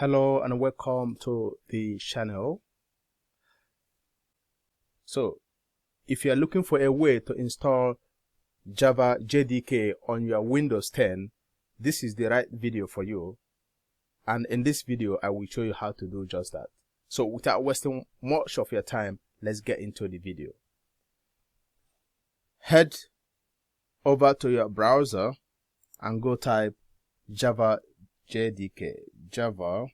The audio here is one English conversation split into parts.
Hello and welcome to the channel. So if you are looking for a way to install Java JDK on your Windows 10, this is the right video for you. And in this video, I will show you how to do just that. So without wasting much of your time, let's get into the video. Head over to your browser and go type Java JDK. Java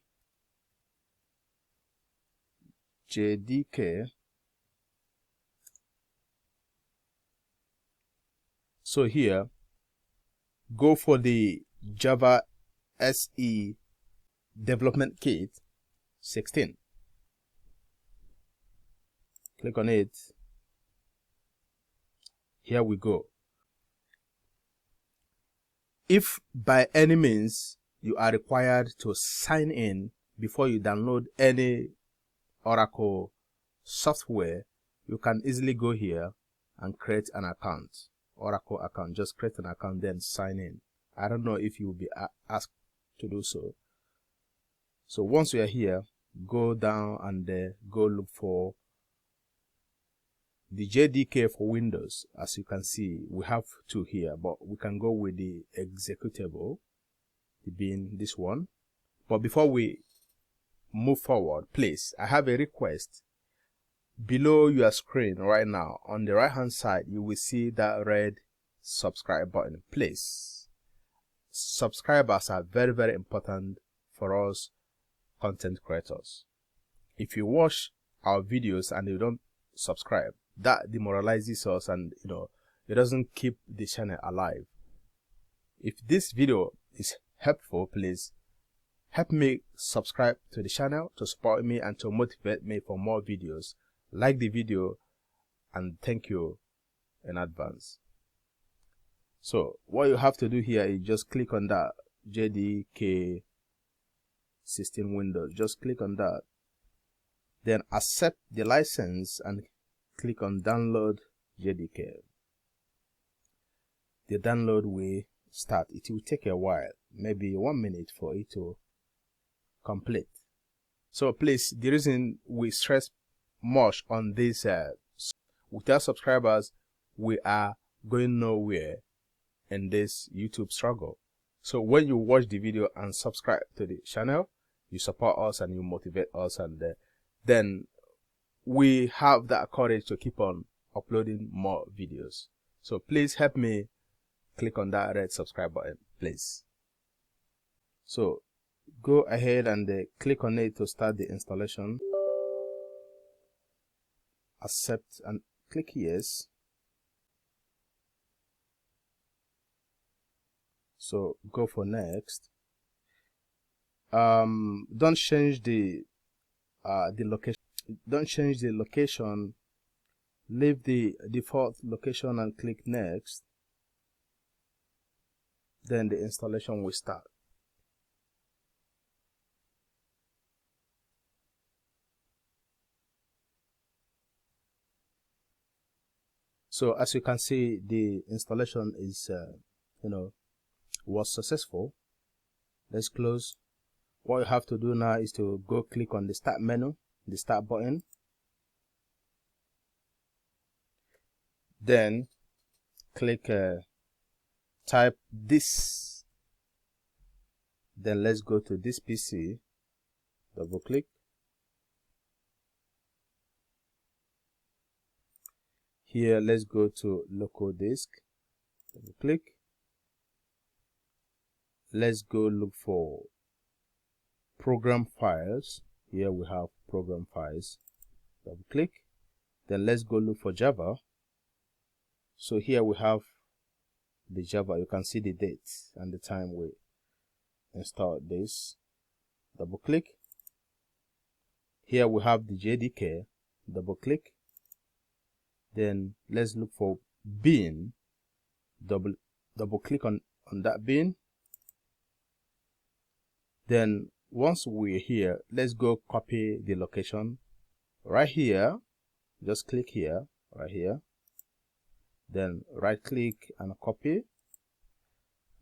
JDK. So here, go for the Java SE Development Kit 16. Click on it. Here we go. If by any means you are required to sign in before you download any Oracle software, you can easily go here and create an account. Oracle account. Just create an account, then sign in. I don't know if you will be asked to do so. So once you are here, go down and go look for the JDK for Windows. As you can see, we have two here, but we can go with the executable, being this one. But before we move forward, please, I have a request. Below your screen right now, on the right hand side, you will see that red subscribe button. Please, subscribers are very, very important for us content creators. If you watch our videos and you don't subscribe, that demoralizes us, and it doesn't keep the channel alive. If this video is helpful, please help me subscribe to the channel to support me and to motivate me for more videos. Like the video, and thank you in advance. So what you have to do here is just click on that JDK 16 window. Just click on that, then accept the license and click on download JDK. The download will start. It will take a while, maybe 1 minute for it to complete. So please, the reason we stress much on this, without subscribers we are going nowhere in this YouTube struggle. So when you watch the video and subscribe to the channel, you support us and you motivate us, and then we have that courage to keep on uploading more videos. So please help me click on that red subscribe button, please. So go ahead and click on it to start the installation. Accept and click yes. So go for next. Don't change the location. Don't change the location. Leave the default location and click next. Then the installation will start. So as you can see, the installation is was successful. Let's close. What you have to do now is to go click on the start menu, the start button. Then click type this. Then let's go to this PC. Double click. Here, let's go to local disk. Double click. Let's go look for program files. Here we have program files. Double click. Then let's go look for Java. So here we have the Java. You can see the date and the time we installed this. Double click. Here we have the JDK. Double click. Then let's look for bin. Double click on that bin. Then once we're here, let's go copy the location right here. Just click here, right here. Then right click and copy.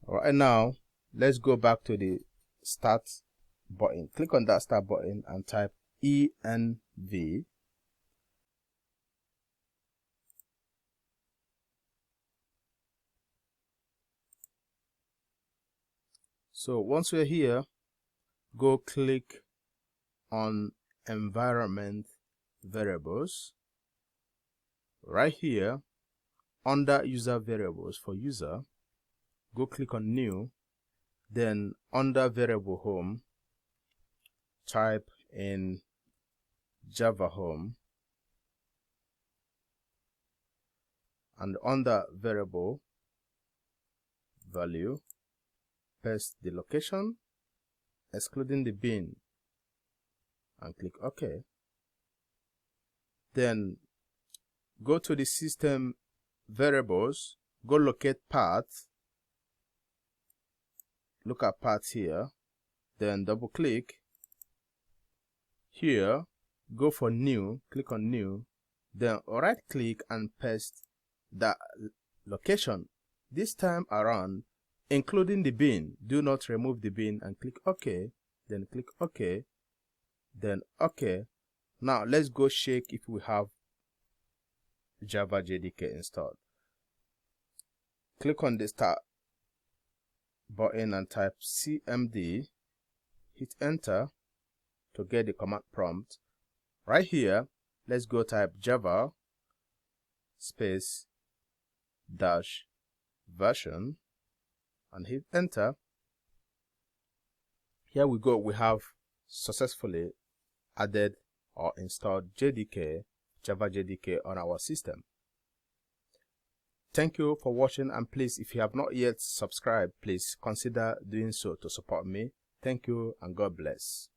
Right now, let's go back to the start button. Click on that start button and type env. So once we're here, go click on environment variables. Right here under user variables for user, go click on new, then under variable home type in Java home, and under variable value paste the location excluding the bin and click OK. Then go to the system variables, go locate path, look at path here, then double click here, go for new, click on new, then right click and paste that location. This time around including the bin, do not remove the bin, and click OK, then click OK, then OK. Now let's go check if we have Java JDK installed. Click on the start button and type cmd, hit enter to get the command prompt. Right here, let's go type Java space dash version and hit enter. Here we go, we have successfully added or installed Java JDK on our system. Thank you for watching, and please, if you have not yet subscribed, please consider doing so to support me. Thank you and God bless.